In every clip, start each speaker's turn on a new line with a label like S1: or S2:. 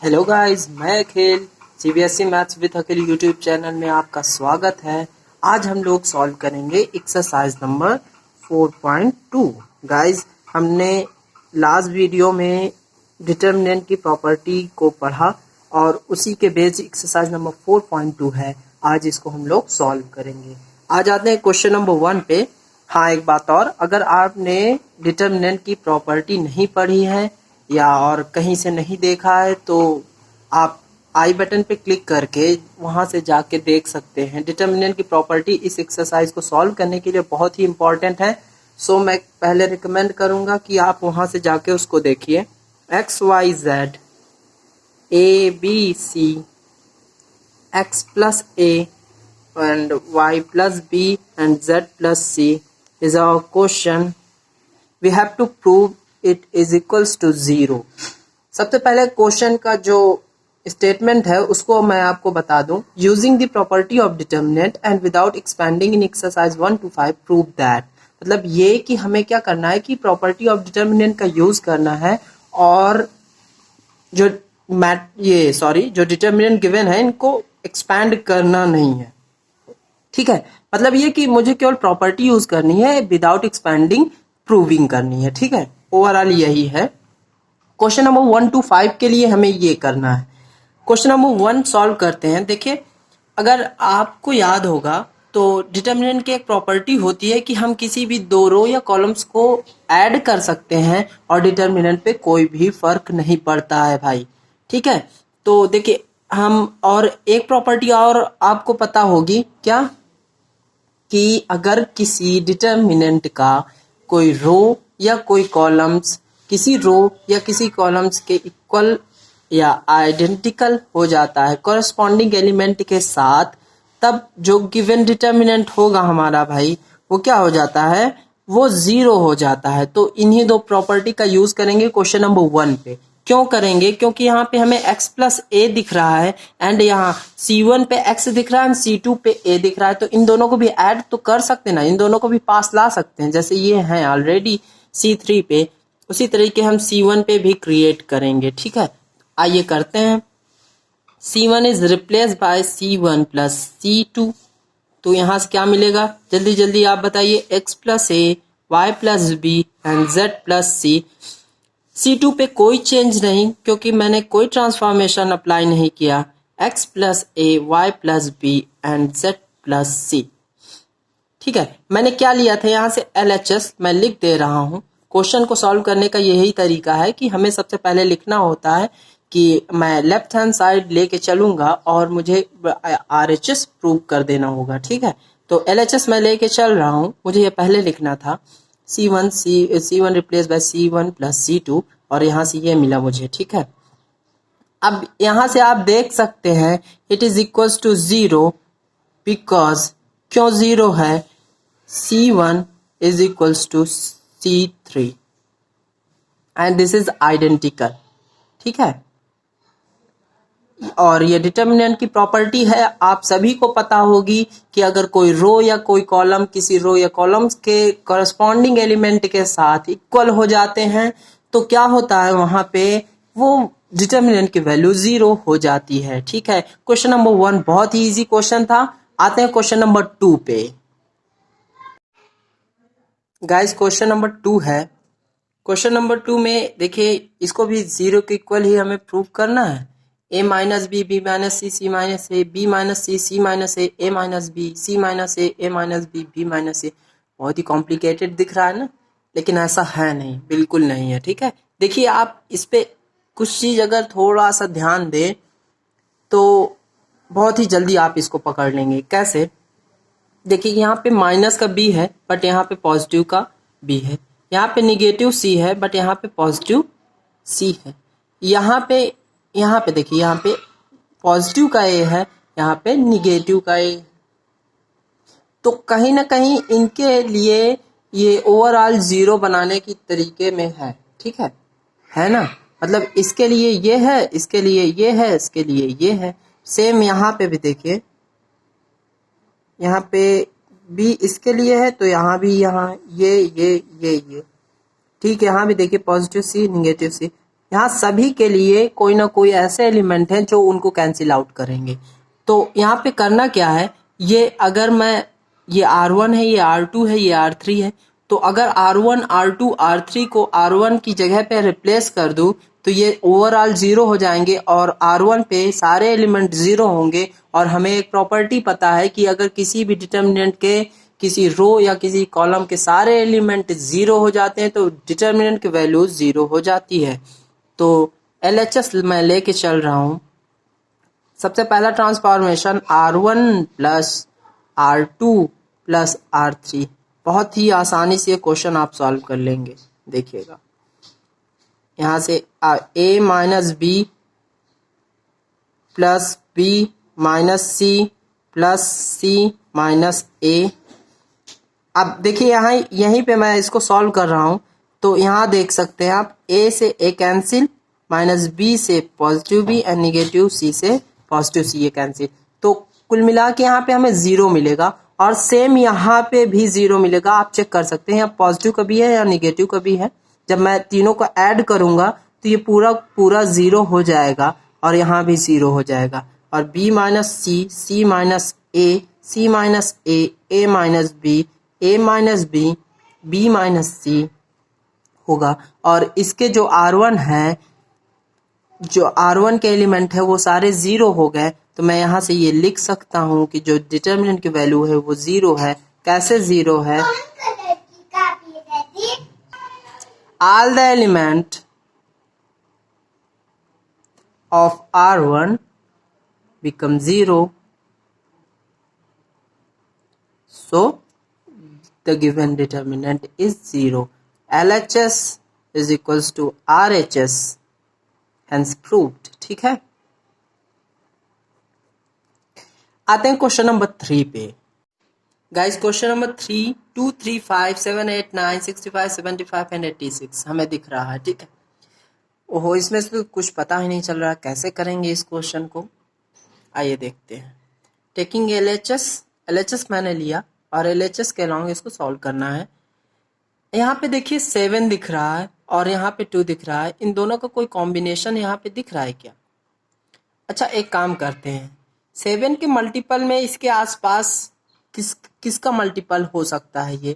S1: Hello guys, मैं Akhil CBSE maths with Akhil YouTube channel में आपका स्वागत है। आज हम लोग सॉल्व करेंगे एक्सरसाइज नंबर 4.2। गाइस, हमने लास्ट वीडियो में डिटर्मिनेंट की प्रॉपर्टी को पढ़ा और उसी के बेस एक्सरसाइज नंबर 4.2 है। आज इसको हम लोग सॉल्व करेंगे। आज आते हैं क्वेश्चन नंबर 1 पे। हाँ, एक बात और, अगर आपने डिटर्मिनेंट की प्रॉपर्टी नहीं पढ़ी है या और कहीं से नहीं देखा है तो आप आई बटन पे क्लिक करके वहां से जाके देख सकते हैं। डिटर्मिनेंट की प्रॉपर्टी इस एक्सरसाइज को सॉल्व करने के लिए बहुत ही इंपॉर्टेंट है। सो मैं पहले रिकमेंड करूंगा कि आप वहां से जाके उसको देखिए। X Y Z A B C X plus A and Y plus B and Z plus C is our question. We have to prove it is equals to 0। सबसे पहले क्वेश्चन का जो स्टेटमेंट है उसको मैं आपको बता दूं। Using the property of determinant and without expanding in exercise 1 to 5 prove that. मतलब ये कि हमें क्या करना है कि प्रॉपर्टी ऑफ डिटर्मिनेंट का यूज करना है और जो डिटर्मिनेंट गिवन है इनको एक्सपैंड करना नहीं है। ठीक है, मतलब ये कि मुझे केवल प्रॉपर्टी यूज करनी है, विदाउट एक्सपेंडिंग प्रूविंग करनी है। ठीक है, ओवरऑल यही है। क्वेश्चन नंबर 1 to 5 के लिए हमें ये करना है। क्वेश्चन नंबर 1 सॉल्व करते हैं। देखिए, अगर आपको याद होगा तो डिटर्मिनेंट की एक प्रॉपर्टी होती है कि हम किसी भी दो रो या कॉलम्स को ऐड कर सकते हैं और डिटर्मिनेंट पे कोई भी फर्क नहीं पड़ता है भाई। ठीक है, तो देखिए हम और एक प्रॉपर्टी और आपको पता होगी क्या, कि अगर किसी डिटर्मिनेंट का कोई रो या कोई कॉलम्स किसी रो या किसी कॉलम्स के इक्वल या आइडेंटिकल हो जाता है कॉरस्पॉन्डिंग एलिमेंट के साथ, तब जो गिवन डिटर्मिनेंट होगा हमारा भाई वो क्या हो जाता है, वो 0 हो जाता है। तो इन्हीं दो प्रॉपर्टी का यूज करेंगे क्वेश्चन नंबर 1 पे। क्यों करेंगे? क्योंकि यहाँ पे हमें x प्लस ए दिख रहा है एंड यहाँ C1 पे x दिख रहा है एंड C2 पे a दिख रहा है। तो इन दोनों को भी ऐड तो कर सकते हैं ना, इन दोनों को भी पास ला सकते हैं। जैसे ये हैं ऑलरेडी C3 पे, उसी तरीके हम C1 पे भी क्रिएट करेंगे। ठीक है, आइए करते हैं। C1 is replace by C1 plus C2। तो यहां से क्या मिलेगा, जल्दी जल्दी आप बताइए। x plus A Y plus B and z plus C. C2 पे कोई चेंज नहीं क्योंकि मैंने कोई ट्रांसफॉर्मेशन अप्लाई नहीं किया। x plus A Y plus B and z plus C. ठीक है, मैंने क्या लिया था यहाँ से LHS मैं लिख दे रहा हूँ। क्वेश्चन को सॉल्व करने का यही तरीका है कि हमें सबसे पहले लिखना होता है कि मैं लेफ्ट हैंड साइड लेके चलूंगा और मुझे RHS प्रूव कर देना होगा। ठीक है, तो LHS मैं लेके चल रहा हूँ, मुझे ये पहले लिखना था। C1 replace by C1 plus C2 और यहाँ से ये मिला मुझे। ठीक है, अब यहाँ से आप देख सकते हैं it is equals to 0 because क्यों 0 है, C1 is equals to C3 and this is identical. ठीक है, और ये डिटर्मिनेंट की प्रॉपर्टी है, आप सभी को पता होगी कि अगर कोई रो या कोई कॉलम किसी रो या कॉलम्स के कॉरस्पॉन्डिंग एलिमेंट के साथ इक्वल हो जाते हैं तो क्या होता है, वहां पे वो डिटर्मिनेंट की वैल्यू 0 हो जाती है। ठीक है, क्वेश्चन नंबर 1 बहुत ही इजी क्वेश्चन था। आते हैं क्वेश्चन नंबर 2 पे। गाइस, क्वेश्चन नंबर 2 है। क्वेश्चन नंबर 2 में देखिए, इसको भी 0 के इक्वल ही हमें प्रूव करना है। a minus B B minus C C minus A B minus C C minus A minus B C minus A minus B minus A. बहुत ही कॉम्प्लिकेटेड दिख रहा है ना, लेकिन ऐसा है नहीं, बिल्कुल नहीं है। ठीक है, देखिए आप इस पे कुछ चीज अगर थोड़ा सा ध्यान दें तो बहुत ही जल्दी आप इसको पकड़ लेंगे। कैसे? देखिए यहाँ पे माइनस का b है बट यहाँ पे पॉजिटिव का b है। यहाँ पे निगेटिव c है बट यहाँ पे पॉजिटिव c है। यहाँ पे देखिए, यहाँ पे पॉजिटिव का a है, यहाँ पे निगेटिव का a। तो कहीं ना कहीं इनके लिए ये ओवरऑल 0 बनाने की तरीके में है। ठीक है ना, मतलब इसके लिए ये है, इसके लिए ये है, इसके लिए ये है। सेम यहाँ पे भी देखिए, यहाँ पे b इसके लिए है तो यहाँ भी यहाँ ये। ठीक है, यहाँ भी देखिए पॉजिटिव c निगेटिव c। यहाँ सभी के लिए कोई ना कोई ऐसे एलिमेंट हैं जो उनको कैंसिल आउट करेंगे। तो यहाँ पे करना क्या है, ये अगर मैं ये R1 है, ये R2 है, ये R3 है, तो अगर R1, R2, R3 को R1 की जगह पे रिप्लेस कर दूं तो ये ओवरऑल 0 हो जाएंगे और R1 पे सारे एलिमेंट 0 होंगे। और हमें एक प्रॉपर्टी पता है कि अगर किसी भी डिटर्मिनेंट के किसी रो या किसी कॉलम के सारे एलिमेंट 0 हो जाते हैं तो डिटर्मिनेंट की वैल्यू 0 हो जाती है। तो LHS मैं लेके चल रहा हूं। सबसे पहला transformation R1 plus R2 plus R3। बहुत ही आसानी से क्वेश्चन आप सॉल्व कर लेंगे, देखिएगा। यहां से A minus B plus B minus C plus C minus A. अब देखिए यहाँ यहीं पे मैं इसको सॉल्व कर रहा हूं, तो यहाँ देख सकते हैं आप A से A कैंसिल, माइनस बी से पॉजिटिव बी एंड निगेटिव सी से पॉजिटिव सी ये कैंसिल। तो कुल मिला के यहाँ पे हमें 0 मिलेगा और सेम यहाँ पे भी 0 मिलेगा। आप चेक कर सकते हैं यहाँ पॉजिटिव का भी है या निगेटिव का भी है। जब मैं तीनों को ऐड करूंगा तो ये पूरा पूरा 0 हो जाएगा और यहाँ भी 0 हो जाएगा। और b minus C, C minus A, C minus A minus B, a minus B, b minus C होगा। और इसके जो R1 है, जो R1 के एलिमेंट है वो सारे 0 हो गए। तो मैं यहाँ से ये लिख सकता हूँ कि जो डिटर्मिनेंट की वैल्यू है वो 0 है। कैसे 0 है? All the element of R1 become 0. So the given determinant is 0. LHS is equals to RHS, hence proved. ठीक है, आते हैं क्वेश्चन नंबर 3 पे। गाइस क्वेश्चन नंबर 3, 2, 3, 5, 7, 8, 9, 65, 75 एंड 86 हमें दिख रहा है। ठीक है, ओहो इसमें से तो कुछ पता ही नहीं चल रहा कैसे करेंगे इस क्वेश्चन को। आइए देखते हैं। टेकिंग LHS मैंने लिया और LHS के अलॉन्ग इसको सॉल्व करना है। यहाँ पे देखिए 7 दिख रहा है और यहाँ पे 2 दिख रहा है। इन दोनों का कोई कॉम्बिनेशन यहाँ पे दिख रहा है क्या? अच्छा एक काम करते हैं, 7 के मल्टीपल में इसके आसपास किसका मल्टीपल हो सकता है? ये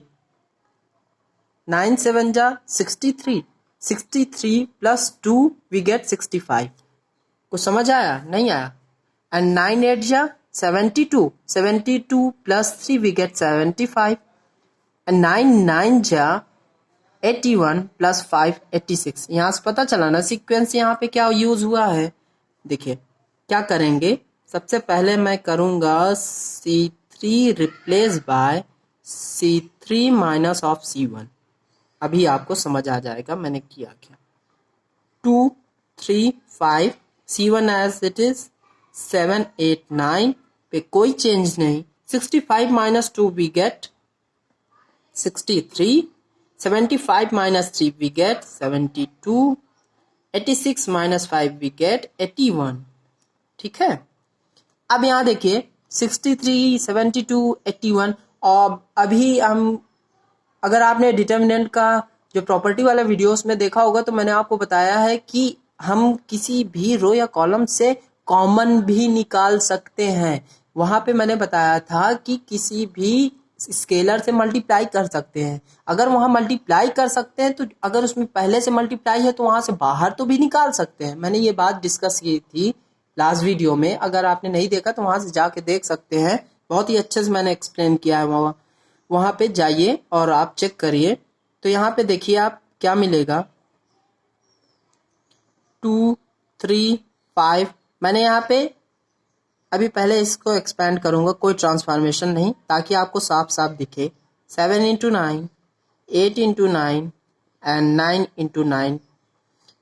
S1: 9 7 जा 63, 63 प्लस 2 वी गेट 65। कुछ समझ आया? नहीं आया? एंड 9 8 जा 72, 72 प्लस 3 वी गेट 75 एंड 9 9 जा 81 प्लस 5 86। यहाँ से पता चला ना सीक्वेंस यहाँ पे क्या यूज हुआ है। देखिए क्या करेंगे, सबसे पहले मैं करूंगा C3 replace by C3 minus of C1। अभी आपको समझ आ जाएगा मैंने किया क्या। 2 3 5 C1 एज इट इज, 7 8 9 पे कोई चेंज नहीं। 65 minus 2 we get 63, 75 minus 3 we get 72, 86 minus 5 we get 81। ठीक है, अब यहाँ देखिए 63, 72, 81। और अभी हम, अगर आपने डिटर्मिनेंट का जो प्रॉपर्टी वाला वीडियोस में देखा होगा तो मैंने आपको बताया है कि हम किसी भी रो या कॉलम से कॉमन भी निकाल सकते हैं। वहां पे मैंने बताया था कि किसी भी स्केलर से मल्टीप्लाई कर सकते हैं। अगर वहां मल्टीप्लाई कर सकते हैं तो अगर उसमें पहले से मल्टीप्लाई है तो वहां से बाहर तो भी निकाल सकते हैं। मैंने ये बात डिस्कस की थी लास्ट वीडियो में, अगर आपने नहीं देखा तो वहां से जाके देख सकते हैं। बहुत ही अच्छे से मैंने एक्सप्लेन किया है, वहां पे जाइए और आप चेक करिए। तो यहाँ पे देखिए आप क्या मिलेगा, 2 3 5। मैंने यहाँ पे अभी पहले इसको एक्सपेंड करूंगा, कोई ट्रांसफॉर्मेशन नहीं, ताकि आपको साफ साफ दिखे। 7 इंटू 9, 8 इंटू 9 एंड 9 इंटू 9।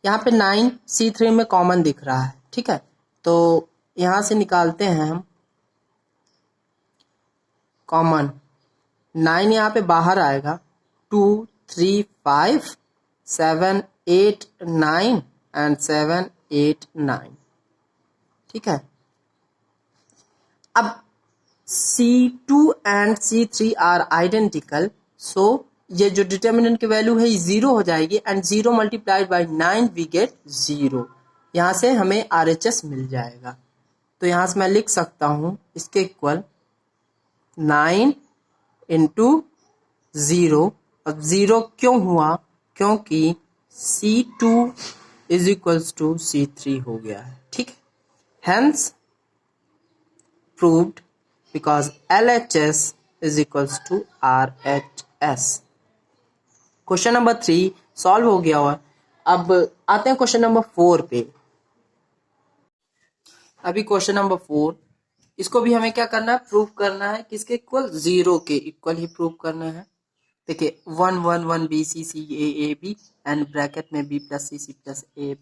S1: यहाँ पे 9 C3 में कॉमन दिख रहा है। ठीक है, तो यहाँ से निकालते हैं हम कॉमन। 9 यहाँ पे बाहर आएगा, 2 3 5 7 8 9 एंड 7 8 9। ठीक है, अब C2 and C3 are identical, सो ये जो डिटर्मिनेंट की वैल्यू है 0 हो जाएगी and 0 multiplied by 9 we get 0। यहाँ से हमें RHS मिल जाएगा। तो यहाँ से मैं लिख सकता हूँ इसके इक्वल 9 इंटू 0। अब 0 क्यों हुआ? क्योंकि C2 is equals to C3 हो गया है। ठीक है, hence proved because LHS is equals to RHS। Question number 3 solve हो गया हुआ। अब आते हैं क्वेश्चन नंबर 4 पे। अभी क्वेश्चन नंबर 4, इसको भी हमें क्या करना है? प्रूव करना है किसके इक्वल? 0 के इक्वल ही प्रूव करना है। देखिए 1 1 1 B C C A B and bracket में B plus C plus A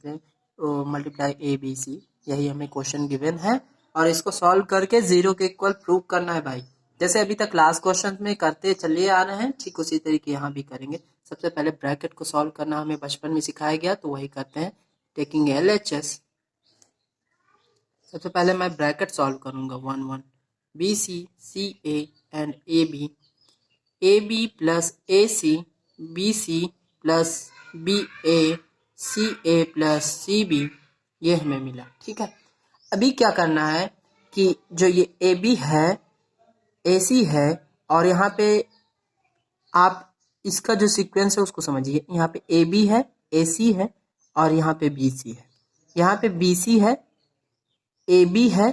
S1: multiply ABC, यही हमें क्वेश्चन गिवन है और इसको सॉल्व करके 0 के इक्वल प्रूव करना है भाई। जैसे अभी तक लास्ट क्वेश्चन में करते चले आ रहे हैं, ठीक उसी तरीके यहाँ भी करेंगे। सबसे पहले ब्रैकेट को सॉल्व करना हमें बचपन में सिखाया गया, तो वही करते हैं। टेकिंग LHS, सबसे पहले मैं ब्रैकेट सॉल्व करूंगा। 1 1 BC CA and AB plus AC BC plus BA CA plus CB, ये हमें मिला। ठीक है, अभी क्या करना है कि जो ये AB है AC है और यहाँ पे आप इसका जो सीक्वेंस है उसको समझिए। यहाँ पे AB है, AC है और यहाँ पे BC है। यहाँ पे BC है, AB है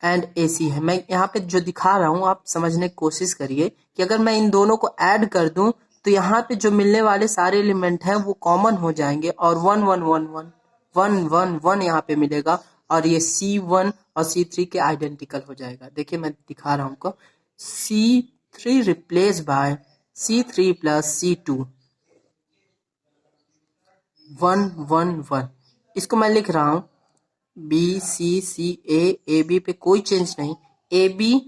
S1: एंड AC है। मैं यहाँ पे जो दिखा रहा हूँ आप समझने की कोशिश करिए कि अगर मैं इन दोनों को ऐड कर दूं तो यहाँ पे जो मिलने वाले सारे एलिमेंट हैं वो कॉमन हो जाएंगे और 1 1 1 1 1 1 1 यहाँ पे मिलेगा और ये C1 और C3 के आइडेंटिकल हो जाएगा। देखिए मैं दिखा रहा हूँ आपको, C3 replace by C3 plus C2 1 1 1। इसको मैं लिख रहा हूँ BCCA AB पे कोई चेंज नहीं, AB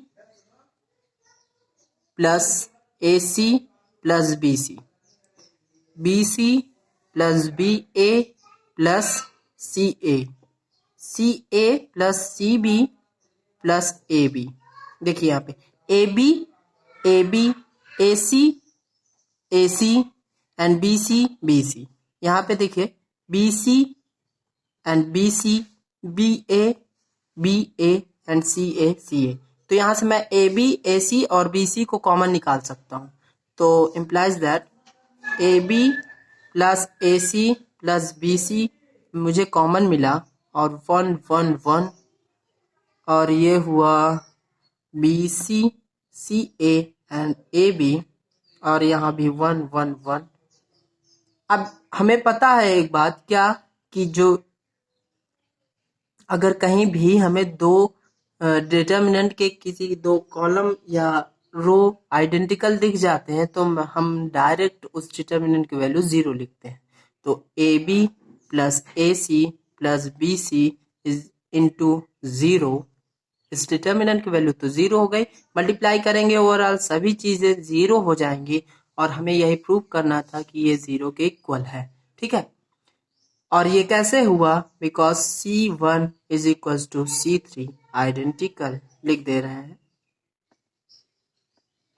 S1: plus AC plus BC, BC plus BA plus CA, CA plus CB plus AB। देखिए यहाँ पे AB AC AC and BC यहाँ पे देखिए BC and BC BA and CA। तो यहाँ से मैं AB AC और BC को कॉमन निकाल सकता हूँ। तो implies that AB plus AC plus BC मुझे कॉमन मिला और 1 1 1 और ये हुआ BC CA एंड AB और यहाँ भी 1 1 1। अब हमें पता है एक बात क्या, कि जो अगर कहीं भी हमें दो डिटर्मिनेंट के किसी दो कॉलम या रो आइडेंटिकल दिख जाते हैं तो हम डायरेक्ट उस डिटर्मिनेंट की वैल्यू 0 लिखते हैं। तो AB plus AC plus BC is into 0, इस डिटर्मिनेंट की वैल्यू तो 0 हो गई। मल्टीप्लाई करेंगे ओवरऑल सभी चीजें 0 हो जाएंगी और हमें यही प्रूव करना था कि ये 0 के इक्वल है। ठीक है, और ये कैसे हुआ? Because C1 is equal to C3 identical लिख दे रहे हैं।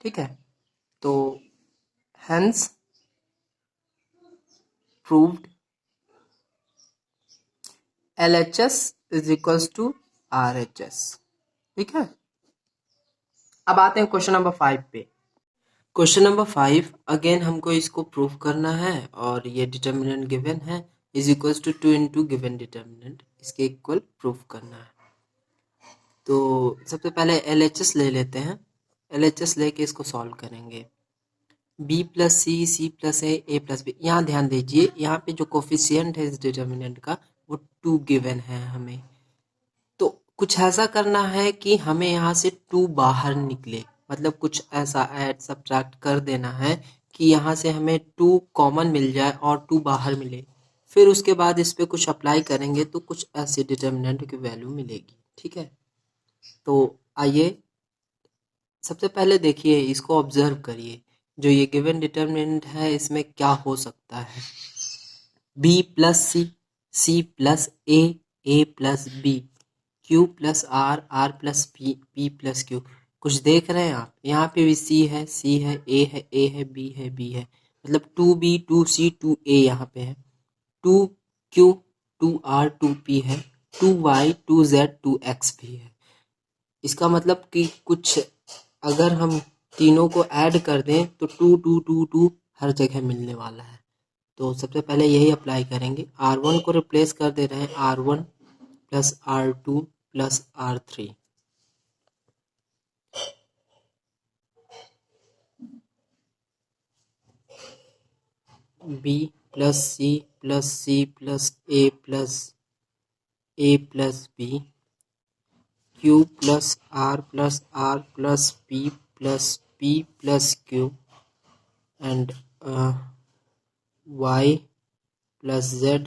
S1: ठीक है, तो hence proved LHS is equal to RHS। ठीक है, अब आते हैं क्वेश्चन नंबर 5 पे। क्वेश्चन नंबर 5 अगेन हमको इसको प्रूव करना है और ये डिटर्मिनेंट गिवन है is equal to 2 into given determinant, इसके इक्वल प्रूव करना है। तो सबसे पहले LHS ले लेते हैं। LHS लेके इसको सॉल्व करेंगे। B plus C plus A plus B। यहाँ ध्यान दीजिए, यहाँ पे जो कोफिशियंट है इस डिटर्मिनेंट का वो 2 गिवन है हमें। तो कुछ ऐसा करना है कि हमें यहाँ से 2 बाहर निकले, मतलब कुछ ऐसा ऐड सब्ट्रैक्ट कर देना है कि यहाँ से हमें 2 कॉमन मिल जाए और 2 बाहर मिले। फिर उसके बाद इस पे कुछ अप्लाई करेंगे तो कुछ ऐसे डिटर्मिनेंट की वैल्यू मिलेगी। ठीक है, तो आइए सबसे पहले देखिए, इसको ऑब्जर्व करिए, जो ये गिवन डिटर्मिनेंट है इसमें क्या हो सकता है। B plus C plus A plus B, Q plus R plus P plus Q। कुछ देख रहे हैं आप? यहाँ पे भी सी है, सी है, ए है, ए है, बी है, बी है, मतलब 2B 2C 2A यहाँ पे है, 2Q 2R 2P है, 2Y 2Z 2X भी है। इसका मतलब कि कुछ अगर हम तीनों को ऐड कर दें तो 2 हर जगह मिलने वाला है। तो सबसे पहले यही अप्लाई करेंगे। R1 को रिप्लेस कर दे रहे हैं, R1 plus R2 plus R3, B plus C plus C plus A plus B, Q plus R plus P plus Q, and Y plus Z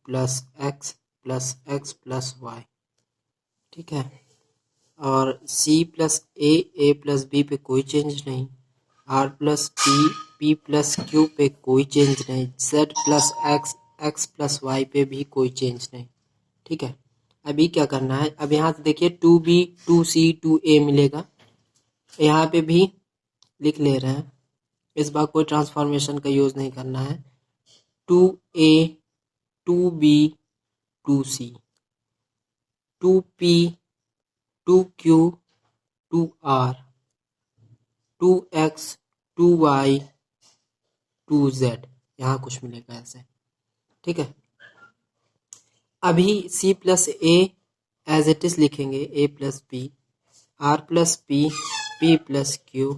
S1: plus X plus Y। ठीक है, और C plus A plus B पे कोई change नहीं, R plus P plus Q पे कोई change नहीं, Z plus X plus Y पे भी कोई चेंज नहीं। ठीक है, अभी क्या करना है, अब यहाँ से देखिए 2B 2C 2A मिलेगा, यहाँ पे भी लिख ले रहे हैं, इस बार कोई ट्रांसफॉर्मेशन का यूज़ नहीं करना है। 2A 2B 2C 2P 2Q 2R 2X 2Y 2Z, यहाँ कुछ मिलेगा ऐसे। ठीक है, अभी C plus A as it is लिखेंगे, A plus B, R plus P plus Q,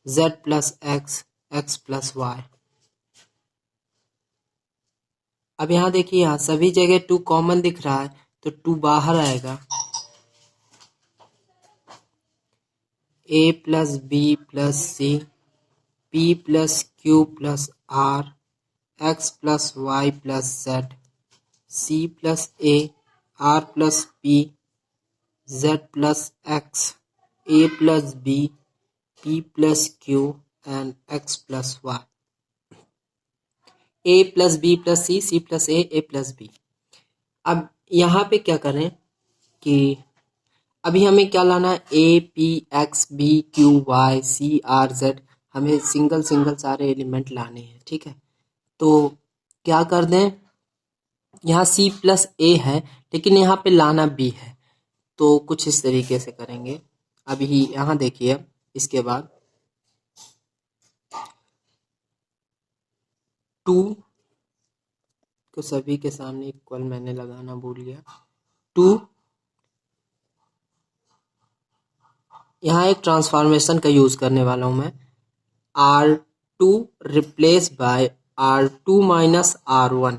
S1: Z plus X plus Y। अब यहाँ देखिए, यहाँ सभी जगह 2 कॉमन दिख रहा है तो 2 बाहर आएगा, A plus B plus C, P plus Q plus R, X plus Y plus Z, C plus A, R plus P, Z plus X, A plus B, P plus Q and X plus Y। A plus B plus C, C plus A plus B। अब यहाँ पे क्या करें कि अभी हमें क्या लाना है, A P X B Q Y C R Z, हमें सिंगल सारे एलिमेंट लाने हैं। ठीक है, तो क्या कर दें, यहाँ C प्लस A है लेकिन यहाँ पे लाना B है, तो कुछ इस तरीके से करेंगे। अभी यहाँ देखिए, इसके बाद 2 को सभी के सामने इक्वल मैंने लगाना भूल गया, 2 यहाँ एक ट्रांसफॉर्मेशन का यूज करने वाला हूं मैं, R2 replace by R2 minus R1।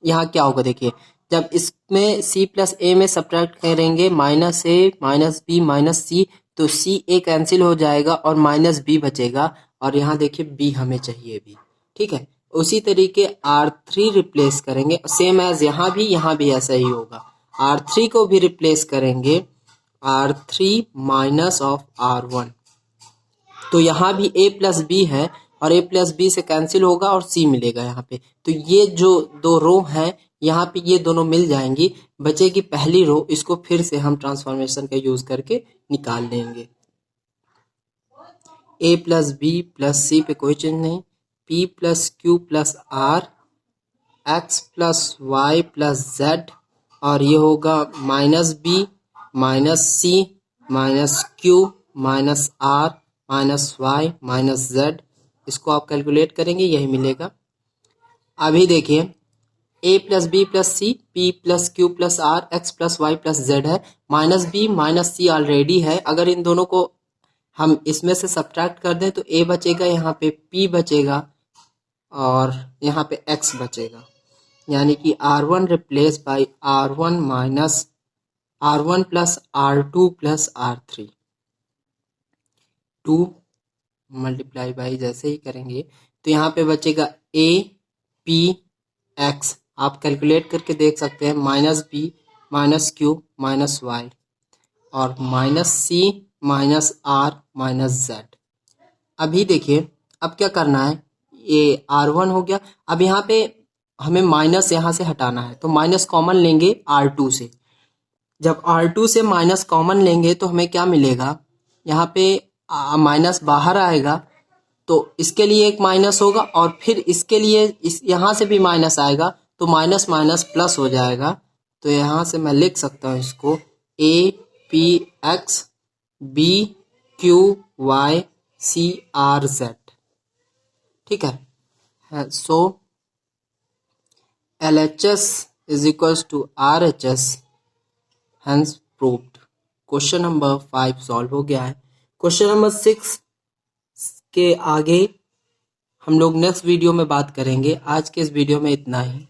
S1: यहाँ क्या होगा देखिए, जब इसमें C प्लस A में सब्ट्रैक्ट करेंगे minus A minus B minus C, तो C A कैंसिल हो जाएगा और माइनस B बचेगा, और यहाँ देखिए B हमें चाहिए भी। ठीक है, उसी तरीके R3 रिप्लेस करेंगे, सेम एज यहाँ भी ऐसा ही होगा। R3 को भी रिप्लेस करेंगे R3 माइनस ऑफ R1, तो यहाँ भी A प्लस B है और A प्लस B से कैंसिल होगा और C मिलेगा यहाँ पे, तो ये जो 2 रो हैं यहाँ पे ये दोनों मिल जाएंगी, बचेगी पहली रो, इसको फिर से हम ट्रांसफॉर्मेशन का यूज करके निकाल लेंगे। A plus B plus C पे कोई चेंज नहीं, P plus Q plus R, X plus Y plus Z, और ये होगा minus B minus C minus Q minus R minus Y minus Z, इसको आप कैलकुलेट करेंगे यही मिलेगा। अभी देखिए, A plus B plus C, P plus Q plus R, X plus Y plus Z है, minus B minus C already है, अगर इन दोनों को हम इसमें से सब्ट्रैक्ट कर दें तो A बचेगा, यहाँ पे P बचेगा और यहाँ पे X बचेगा, यानी कि R1 replace by R1 minus R1 plus R2 plus R3, 2 multiply by जैसे ही करेंगे तो यहाँ पे बचेगा A P X, आप कैलकुलेट करके देख सकते हैं, minus B minus Q minus Y और minus C minus R minus Z। अभी देखिए, अब क्या करना है, ये R1 हो गया, अब यहाँ पे हमें माइनस यहाँ से हटाना है, तो माइनस कॉमन लेंगे R2 से, जब R2 से माइनस कॉमन लेंगे तो हमें क्या मिलेगा, यहाँ पे माइनस बाहर आएगा तो इसके लिए एक माइनस होगा और फिर इसके लिए इस यहाँ से भी माइनस आएगा तो माइनस माइनस प्लस हो जाएगा। तो यहाँ से मैं लिख सकता हूँ इसको APX BQY CRZ, ठीक है। सो LHS is equals to RHS, hence proved। Question number 5 solve हो गया है। क्वेश्चन नंबर 6 के आगे हम लोग नेक्स्ट वीडियो में बात करेंगे। आज के इस वीडियो में इतना ही।